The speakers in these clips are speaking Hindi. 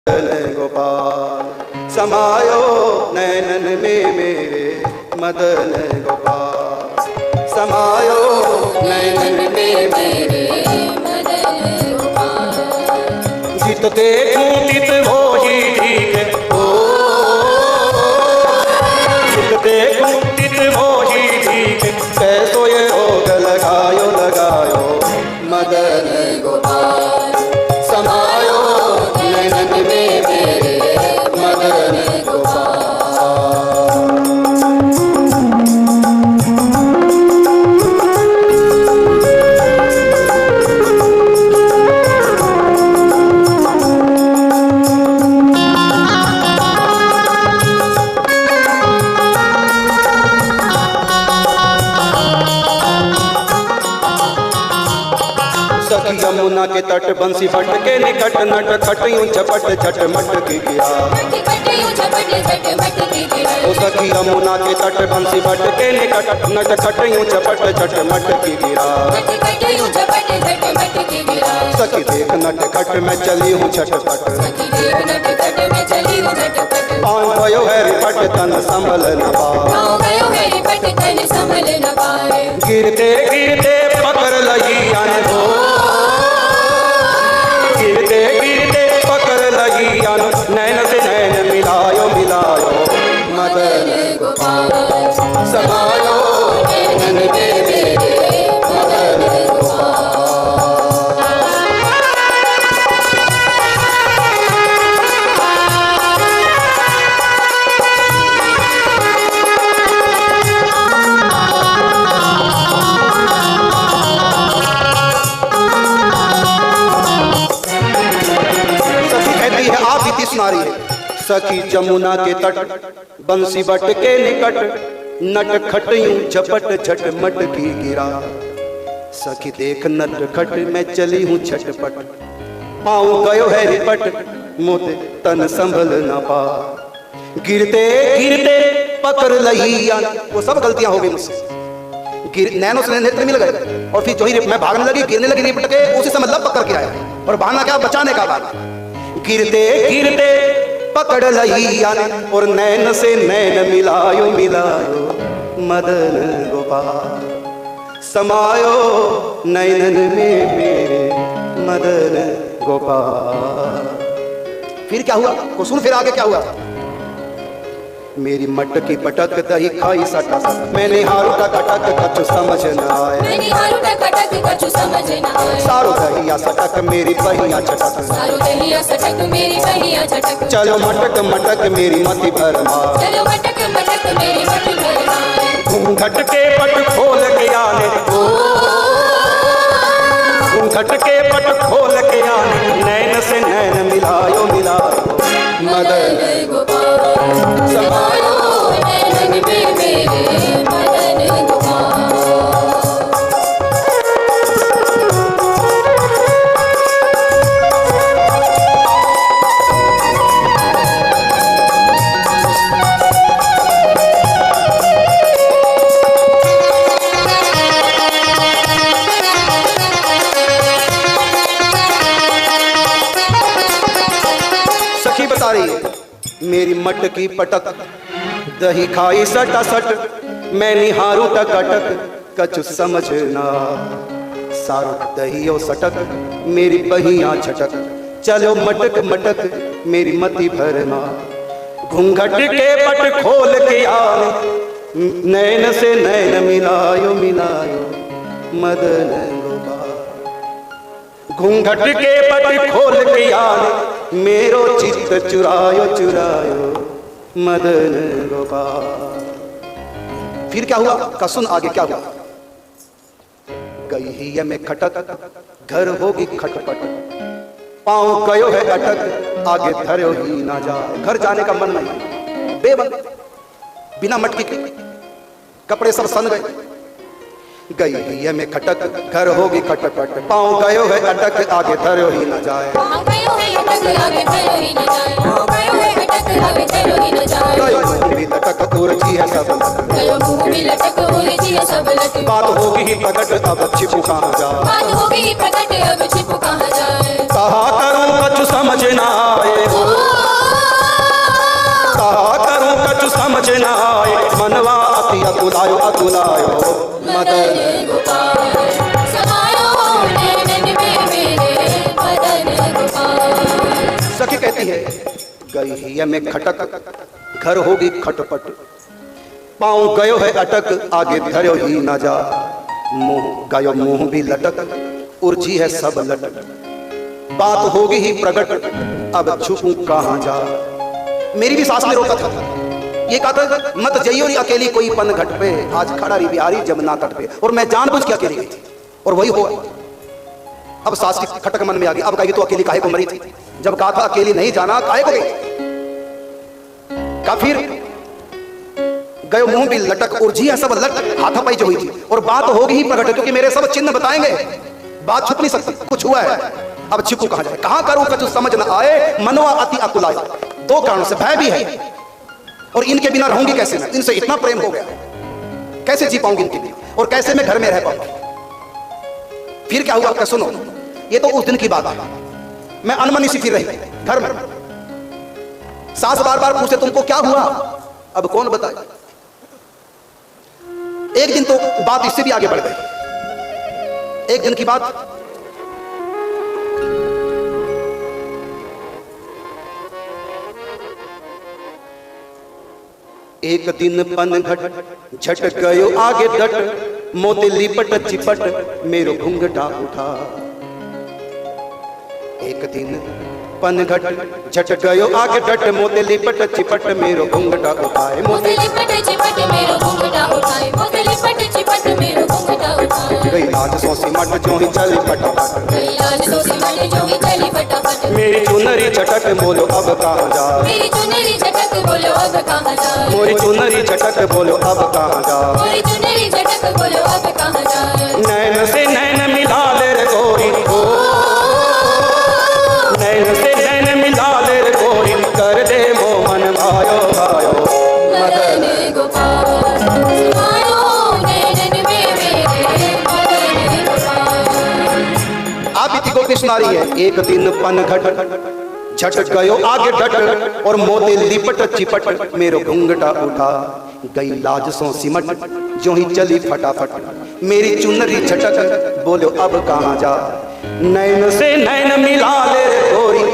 गोपाल समायो नैनन में मेरे मदन गोपाल समायो नैनन में मेरे मदन गोपाल। जित देखूं तित वो ही ठीक हो, जित देखूं तित वो ही ठीक, कैसो ये रोग लगायो लगायो मदन गोपाल समायो नैनन में मेरे मदन गोपाल। सखी यमुना के तट बंसी भट्ट के निकट नट खटियूं झपट झट मट की गिरा। ओ सखी यमुना के तट बंसी भट्ट के निकट नट खटियूं झपट झट मट की गिरा। सखी देख नट खट में चली हूँ झटपट, पाँव गयो है रिपट तन संभल न पाए। गिरते गिरते पकड़ लगी आन हो, गिरते गिरते पकड़ लगी आन, नैन से नैन मिलायो मिलायो मदन गोपाल समायो नैनन में मेरे मदन गोपाल। नारी सखी जमुना के तट बंसी बट के निकट नट खटियूं झपट झट मट की गिरा। सखी देख नट खट में चली हूँ झटपट, पाँव गयो है रिपट मोते तन संभल न पा। गिरते गिरते पकड़ लही, वो सब गलतियां हो गई मुझसे। नैनों से नेत्र मिल गए और फिर जो ही मैं भागने लगी, गिरने लगी रिपट के, उसी समय लब पकड़ के आया और बहाना क्या, बचाने का बात। गिरते गिरते पकड़ लही और नैन से नैन मिलायो मिलायो मदन गोपाल समायो नैनन में मेरे मदन गोपाल। फिर क्या हुआ, को सुन फिर आगे क्या हुआ। मेरी मटकी पटक दही खाई सटा सट, मैंने हारू का कटक कछु समझ न आए। सारो दहिया सटक मेरी बहिया चटक, चलो मटक मटक मेरी मति भरमा। घूंघट के पट खोल के आने, घूंघट के पट खोल के आने, नैन से नैन मिलायो मिलायो मदन समायो नैनन में मेरे मदन गोपाल। सखी बता रही है मेरी मटकी पटक दही खाई सटा सट, मैं निहारू तक अटक कछु समझ ना। सारो दहियो सटक मेरी बहिया छटक, चलो मटक मटक मेरी मति भरमा। घूंघट के पट खोल के आने, नैन से नैन मिलायो मिलायो मदन गोपाल। घूंघट के पट खोल के आने, मेरो चित्त चुरायो चुरायो मदन गोपाल। फिर क्या हुआ का सुन आगे क्या हुआ। गई ही में खटक घर होगी खटपट, पाँव गयो है अटक आगे धरो ही ना जा। घर जाने का मन नहीं, बेबन बिना मटकी के कपड़े सब सन गए। गई ही में खटक घर होगी खटपट, पाँव गयो है अटक आगे धरो ही न जाए। लटक उलझी है सब, बात होगी ही प्रकट अब छिपू कहाँ जाए। कहा करूँ कछु समझ ना आए। है, गई ही में खटक, घर होगी खटपट, पाँव गयो है अटक, आगे धरो ही ना जा, मुंह गयो मुंह भी लटक, उर्जी है सब लटक, बात होगी ही प्रकट, अब छुपूं कहाँ जा। मेरी भी सास ने रोका था, ये कहा था मत जइयो री अकेली कोई पन घट पे, आज खड़ा रही बिहारी जमुना तट पे, और मैं जानबूझ के अकेली गई थी और वही हुआ। अब सास की खटक मन में आ गई, अब कहेगी तो अकेली काहे को मरी थी, जब कहा था अकेली नहीं जाना काहे को गई। का फिर गयो मुंह भी लटक, उर्जी है सब लटक, हाथापाई जो हुई थी, और बात होगी ही प्रकट, क्योंकि मेरे सब चिन्ह बताएंगे, बात छुप नहीं सकती, कुछ हुआ है, अब छिपू कहां जाए, कहां करूं कछु समझ न आए, मनवा अति अकुलाए। दो कारणों से भय भी है, और इनके बिना रहूंगी कैसे मैं, इनसे इतना प्रेम हो गया, कैसे जी पाऊंगी इनके बिना, और कैसे मैं घर में रह पाऊंगी। फिर क्या हुआ, सुनो, ये तो उस दिन की बात है, मैं अनमनी सी फिर रही घर में, सास बार बार पूछे तुमको क्या हुआ, अब कौन बताए। एक दिन तो बात इससे भी आगे बढ़ गई। एक दिन की बात, एक दिन पन घट झट गयो आगे डट, मोते लिपट चिपट मेरो घूंघटा उठा। एक दिन पन घट झट गयो आगे डट, मोते लिपट चिपट मेरो घूंघटा उठाए, मोते लिपट चिपट मेरो घूंघटा उठाए, मोते लिपट चिपट मेरो घूंघटा उठाए। गई लाज सो सिमट जो ही चली फटाफट, गई लाज सो सिमट जो ही चली फटाफट, मेरी चुनरी झटक बोलो अब कहां जा, मेरी चुनरी झटक बोलो अब कहां जा, मोरी चुनरी झटक बोलो अब कहां जा, मोरी चुनरी झटक बोलो अब कहां जा। नैन से नैन मिला ले रे गोरी, नैन से नैन मिला ले रे गोरी, कर दे मोहन भायो भायो, मदन गोपाल समायो नैनन में मेरे, मदन गोपाल। आप इति गोपी सुना रही है। एक दिन पन घट झट गयो आगे डट, और मोते लिपट चिपट मेरो घूंघटा उठा। गई लाज सो सिमट जो ही चली फटाफट, मेरी चुनरी झटक बोलो अब कहां जा। नैन से नैन मिला ले गोरी,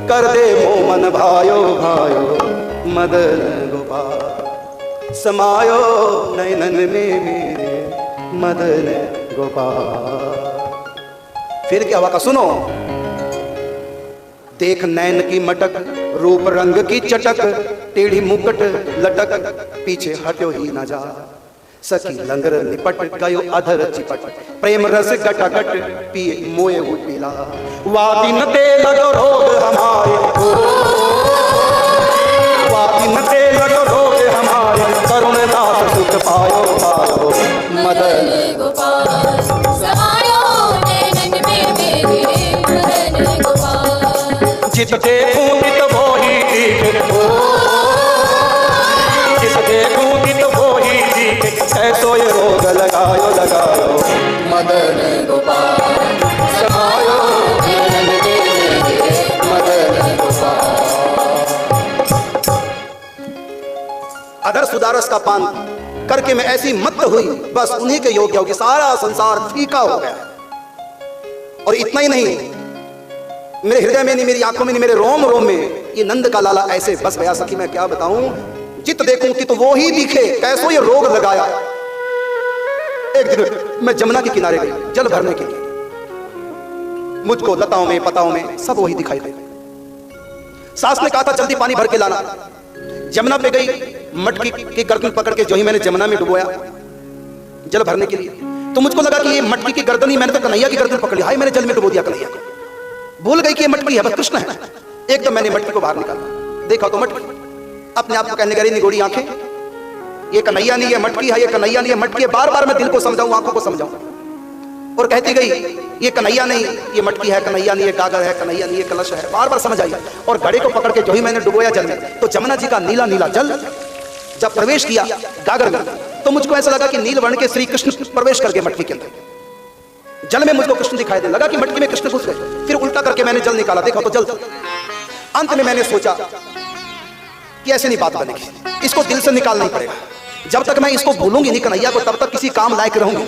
कर दे मोमन भायो भायो, मदन गोपाल समायो नैनन में मेरे, मदन गोपाल। फिर क्या हुआ का सुनो, देख नैन की मटक, रूप रंग की चटक, टेढ़ी मुकट लटक, पीछे हटो ही न जा। सखी लंगर निपट गयो अधर चिपट, प्रेम रस गटागट पिए मोए उठिला। वादी न दे लगो रोग हमारे, वादी न दे लगो रोग हमारे, करुण दास सुख पायो पायो, मदन गोपाल समायो नैनन में मेरे, मदन गोपाल। जित देखूं तित वही दिखे, जित देखूं तित वही दिखे, ऐसो ये रोग लगायो लगायो, मदन गोपाल समायो नैनन में मेरे, मदन गोपाल। अधर सुदारस का पान करके मैं ऐसी मत हुई, बस उन्हीं के योग्य हो कि सारा संसार फीका हो गया। और इतना ही नहीं, मेरे हृदय में नहीं, मेरी आंखों में नहीं, मेरे रोम रोम में ये नंद का लाला ऐसे बस गया। सखी मैं क्या बताऊं, जित देखूं कि तो वो ही दिखे, कैसो ये रोग लगाया। एक दिन मैं जमुना के किनारे गई जल भरने के लिए, मुझको लताओं में पताओं में सब वही दिखाई दे। सास ने कहा था जल्दी पानी भर के लाना। जमुना पे गई, मटकी की गर्दन पकड़ के जो ही मैंने जमुना में डुबोया जल भरने के लिए, तो मुझको लगा कि ये मटकी की गर्दन ही, मैंने तो कन्हैया की गर्दन पकड़ ली, हाय मैंने जल में डुबो दिया कन्हैया को। भूल गई कि ये मटकी है, बस कृष्ण है। एकदम मैंने मटकी को बाहर निकाला, देखा तो मटकी, अपने आप को कहने लगी निगोड़ी आंखें, ये कन्हैया नहीं है मटकी है, ये कन्हैया नहीं है मटकी है। बार बार मैं दिल को समझाऊं, आंखों को समझाऊं, और कहती गई ये कन्हैया नहीं ये मटकी है, कन्हैया नहीं ये गागर है, कन्हैया नहीं ये कलश है। बार बार समझ आई, और घड़े को पकड़ के जो ही मैंने डुबोया जल में, तो जमुना जी का नीला नीला जल जब प्रवेश किया गागर में, तो मुझको ऐसा लगा कि नील वर्ण के श्री कृष्ण प्रवेश कर गए मटकी के अंदर। जल में मुझको कृष्ण दिखाई दे लगा कि मटकी में कृष्ण घुस गए। फिर उल्टा करके मैंने जल निकाला, देखा तो जल। अंत में मैंने सोचा कि ऐसे नहीं बात बनेगी, इसको दिल से निकालना ही पड़ेगा। जब तक मैं इसको भूलूंगी नहीं कन्हैया को, तब तक किसी काम लायक रहूंगी।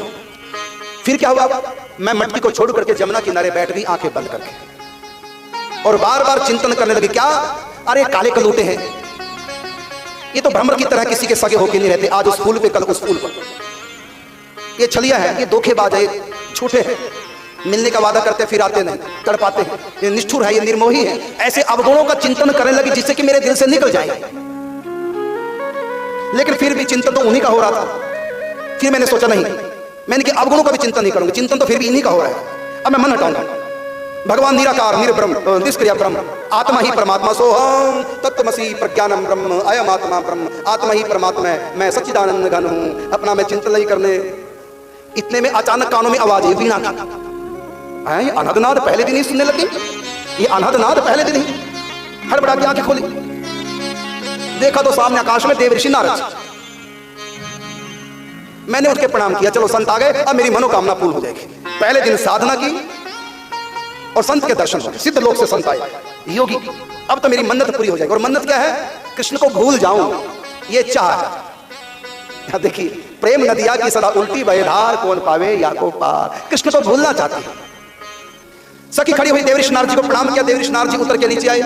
फिर क्या हुआ, मैं मटकी को छोड़ करके जमुना किनारे बैठ गई आंखें बंद करके। और बार बार चिंतन करने लगे, क्या, अरे काले कलूटे हैं, ये तो भ्रमर की तरह किसी के सगे होके नहीं रहते, आज उस फूल पे कल उस फूल पर। ये छलिया है, ये धोखेबाज है, झूठे हैं, मिलने का वादा करते फिर आते नहीं, कर पाते हैं, ये निष्ठुर है, ये निर्मोही है। ऐसे अवगुणों का चिंतन करने लगी जिससे कि मेरे दिल से निकल जाए। लेकिन फिर भी चिंतन तो उन्हीं का हो रहा था। फिर मैंने सोचा नहीं, मैंने कि अवगुणों का भी चिंतन नहीं करूंगा, चिंतन तो फिर भी इन्हीं का हो रहा है, अब मैं मन हटाऊंगा। भगवान निराकार निर्ब्रह्म निष्क्रिय ब्रह्म, आत्मा ही परमात्मा, सोहम तत्त्वमसि प्रज्ञानम ब्रह्म, अयम आत्मा ब्रह्म, आत्मा ही परमात्मा है, मैं सच्चिदानंद घन हूं। अपना मैं चिंतन नहीं करने, इतने में अचानक कानों में आवाज आई वीणा की। ये अनहदनाद पहले दिन ही सुनने लगे, ये अनहदनाद पहले दिन ही। हड़बड़ा के आंखें खोली, देखा तो सामने आकाश में देव ऋषि नारद। मैंने उठ के प्रणाम किया, चलो संत आ गए, अब मेरी मनोकामना पूर्ण हो जाएगी। पहले दिन साधना की और संत के दर्शन हुए, सिद्ध लोक से संत आए योगी, अब तो मेरी मन्नत पूरी हो जाएगी। और मन्नत क्या है? कृष्ण को भूल जाऊं, ये चाह। देखिए, प्रेम नदिया की सदा उल्टी बहे धार, कौन पावे या को पार। कृष्ण को भूलना चाहती है। सखी खड़ी हुई, देवऋषि नारद जी को प्रणाम किया। देवऋषि नारद जी उतर के नीचे आए,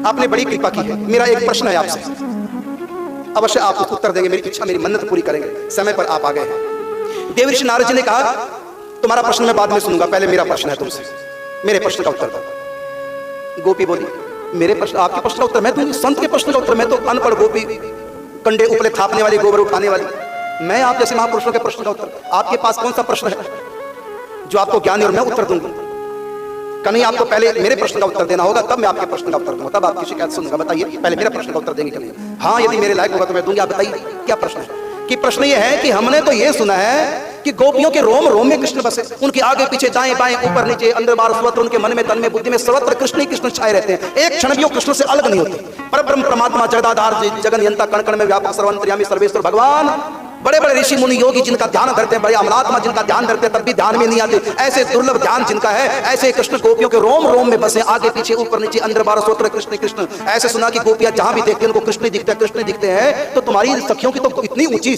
आपने बड़ी कृपा की है, मेरा एक प्रश्न है आपसे, अवश्य आप उत्तर देंगे, मेरी इच्छा, मेरी मन्नत पूरी करेंगे, समय पर आप आ गए हैं। देवऋषि नारद जी ने कहा, तुम्हारा प्रश्न मैं बाद में सुनूंगा, पहले मेरा प्रश्न है तुमसे, मेरे प्रश्न का उत्तर दो। गोपी बोली, मेरे प्रश्न, आपके प्रश्न का उत्तर मैं दूंगी? संत के प्रश्न का उत्तर? मैं तो अनपढ़ गोपी, कंडे उपले थापने वाली, गोबर उठाने वाली, मैं आप जैसे महापुरुषों के प्रश्न का उत्तर? आपके पास कौन सा प्रश्न है जो आपको ज्ञान है और मैं उत्तर दूंगा? नहीं, आपको पहले मेरे प्रश्न का उत्तर देना होगा, तब मैं आपके प्रश्न का उत्तर दूंगा, तब आपकी शिकायत सुनूंगा। बताइए, पहले मेरे प्रश्न का उत्तर देंगे कि नहीं? हाँ, यदि मेरे लायक होगा तो मैं दूंगा। आप बताइए क्या प्रश्न है? कि प्रश्न ये है कि हमने तो ये सुना है कि गोपियों के रोम रोम में कृष्ण बसे, उनके आगे पीछे दाएं बाएं ऊपर नीचे अंदर बाहर सर्वत्र उनके मन में तन में बुद्धि में सर्वत्र कृष्ण ही कृष्ण छाए रहते हैं, एक क्षण भी वो कृष्ण से अलग नहीं होते। परब्रह्म परमात्मा जगदाधार जगन्यंता कण कण में व्यापक सर्वंतर्यामी सर्वेश्वर भगवान, बड़े बड़े ऋषि मुनि योगी जिनका ध्यान धरते हैं, बड़े अमलात्मा जिनका ध्यान धरते हैं तब भी ध्यान में नहीं आते, ऐसे दुर्लभ ध्यान जिनका है, ऐसे कृष्ण गोपियों के रोम रोम में बसे, आगे पीछे ऊपर नीचे अंदर बाहर सर्वत्र कृष्ण कृष्ण। ऐसे सुना कि गोपियां जहां भी देखते हैं उनको कृष्ण दिखते हैं, कृष्ण दिखते हैं। तो तुम्हारी सखियों की तो इतनी ऊंची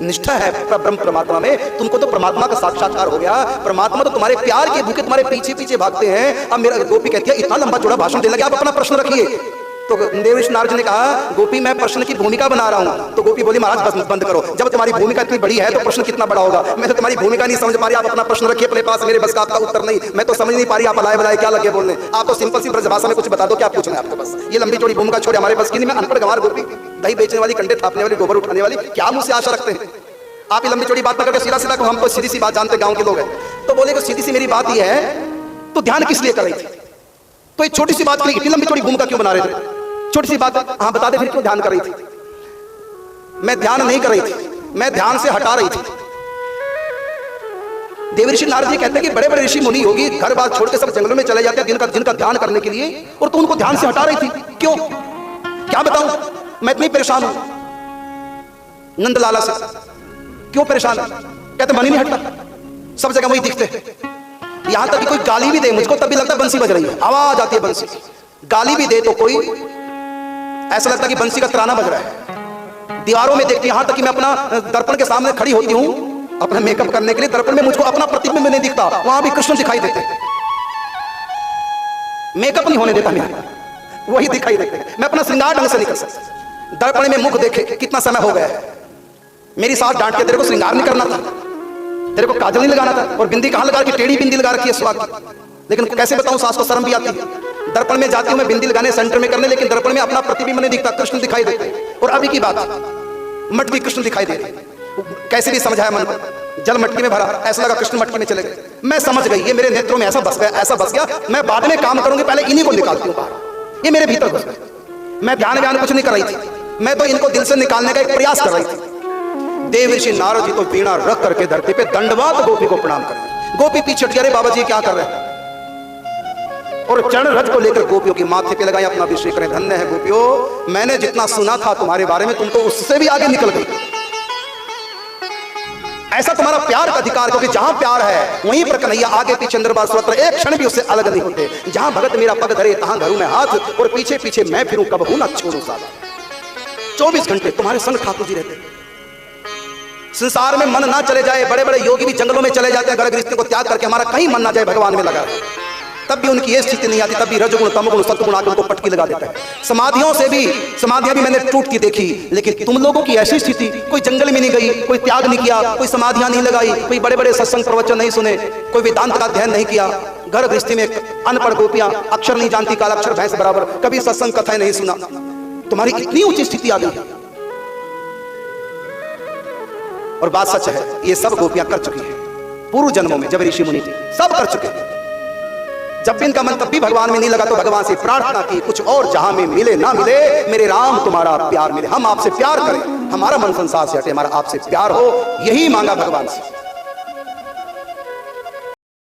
निष्ठा है ब्रह्म परमात्मा में, तुमको तो परमात्मा का साक्षात्कार हो गया, परमात्मा तो तुम्हारे प्यार के भूखे तुम्हारे पीछे पीछे भागते हैं। अब मेरा गोपी कहती है, इतना लंबा चौड़ा भाषण देने लगे, आप अपना प्रश्न रखिए। तो देवऋषि नारद जी ने कहा, गोपी मैं प्रश्न की भूमिका बना रहा हूं। तो गोपी बोली, महाराज बस बंद करो, जब तुम्हारी भूमिका इतनी बड़ी है तो प्रश्न कितना बड़ा होगा। मैं तो तुम्हारी भूमिका नहीं समझ पा रही, आप अपना प्रश्न रखिए अपने पास, मेरे बस का आपका उत्तर नहीं, मैं तो समझ नहीं पा रही, आप अलाए बलाए क्या लगे बोलने। आप तो सिंपल सी ब्रज भाषा में कुछ बता दो, क्या पूछना है आपके पास? ये लंबी चौड़ी भूमिका छोड़े, हमारे बस की नहीं। मैं अनपढ़ गंवार गोपी, दही बेचने वाली, कंडे थापने वाली, गोबर उठाने वाली, क्या मुझसे आशा रखते हैं? आप ये लंबी चौड़ी बात न करके सीधा सीधा, हम तो सीधी सी बात जानते, गाँव के लोग हैं। तो बोले, सीधी सी मेरी बात यह है, तो ध्यान किस लिए कर रही थी? तो एक छोटी सी बात के लिए इतनी लंबी चौड़ी भूमिका क्यों बना रहे थे? छोटी सी बात, हाँ बता दे फिर क्यों ध्यान कर रही थी? मैं ध्यान नहीं कर रही थी, मैं ध्यान से हटा रही थी। देवऋषि नारद जी कहते हैं कि बड़े बड़े ऋषि मुनि योगी घर बार छोड़ के सब जंगलों में चले जाते हैं जिनका ध्यान करने के लिए, और तू उनको ध्यान से हटा रही थी, क्यों? क्या बताऊं, मैं इतनी परेशान हूं नंदलाला से। क्यों परेशान है? कहते मन ही नहीं हटता, सब जगह वही दिखते हैं। यहां तक कि कोई गाली भी दे मुझको तब भी लगता है बंसी बज रही है, आवाज आती है बंसी। गाली भी दे तो कोई ऐसा लगता है कि बंसी का तराना बज रहा है। दीवारों में देखती, यहां तक कि मैं अपना दर्पण के सामने खड़ी होती हूं अपना मेकअप करने के लिए, दर्पण में मुझको अपना प्रतिबिंब नहीं दिखता, वहां भी कृष्ण दिखाई देते। मेकअप नहीं होने देता मेरा, वही दिखाई देते। मैं अपना श्रृंगार ढंग से नहीं कर सकता। दर्पण में मुख देखे कितना समय हो गया है, मेरी सास डांटती है, तेरे को श्रृंगार नहीं करना था, तेरे को काजल नहीं लगाना था, और बिंदी कहां लगा के टेढ़ी बिंदी लगा रखी है स्वाद। लेकिन कैसे बताऊं, सास को शर्म भी आती है। दर्पण में जाती हूं मैं बिंदी लगाने सेंटर में करने, लेकिन दर्पण में अपना प्रतिबिंब नहीं दिखता, कृष्ण दिखाई देते। और अभी की बात, मटकी कृष्ण दिखाई देते, कैसे भी समझाया मन को, जल मटकी में भरा, ऐसा लगा कृष्ण मटकी में चले गए। मैं समझ गई ये मेरे नेत्रों में ऐसा बस गया, ऐसा बस गया, मैं बाद में काम करूंगी, पहले इन्हीं को निकालती हूं बाहर, ये मेरे भीतर घुस गए। मैं ध्यान व्यान कुछ नहीं कर रही थी, मैं तो इनको दिल से निकालने का एक प्रयास कर रही थी। देवऋषि नारद जी तो वीणा रख करके धरती पे दंडवत गोपी को प्रणाम कर रहे। गोपी पीछे हट गई, अरे बाबा जी क्या कर रहे हैं? और चरण रथ को लेकर गोपियों की माथे पे लगाई, अपना अभिषेक करें। धन्य है गोपियों, मैंने जितना सुना था तुम्हारे बारे में, तुम तो उससे भी आगे निकल गई। ऐसा तुम्हारा प्यार का अधिकार, क्योंकि जहां प्यार है वहीं पर कन्हैया आगे पीछे अंदर बाहर सर्वत्र, एक क्षण भी उससे अलग नहीं होते। जहां भगत मेरा पग धरे तहां धरूं मैं हाथ, और पीछे पीछे मैं फिरूं कबहू ना छोड़ूं साथ। 24 घंटे तुम्हारे संग ठाकुर जी रहते। संसार में मन ना चले जाए, बड़े बड़े योगी भी जंगलों में चले जाते हैं, घर गृहस्थी को त्याग करके, हमारा कहीं मन ना जाए भगवान में लगा। तब भी उनकी ये स्थिति नहीं आती, तब भी रजगुण तमगुण सत्गुण आकर उनको पटकी लगा देता है। समाधियां भी मैंने टूटती देखी, लेकिन तुम लोगों की ऐसी स्थिति, कोई जंगल में नहीं गई, कोई त्याग नहीं किया, कोई समाधियां नहीं लगाई, कोई बड़े बड़े सत्संग प्रवचन नहीं सुने, कोई वेदांत का अध्ययन नहीं किया, घर गृहस्थी में अनपढ़ गोपियां अक्षर नहीं जानती, काला अक्षर भैंस बराबर, कभी सत्संग कथाएं नहीं सुना, तुम्हारी इतनी ऊंची स्थिति आ गई। और बात सच है, ये सब गोपियां कर चुकी हैं पूर्व जन्मों में, जब ऋषि मुनि थे सब कर चुके हैं। जब भी इनका मन तब भी भगवान में नहीं लगा तो भगवान से प्रार्थना की, कुछ और जहां में मिले ना मिले, मेरे राम तुम्हारा प्यार मिले, हम आपसे प्यार करें, हमारा मन संसार से हटे, हमारा आपसे प्यार हो, यही मांगा भगवान से।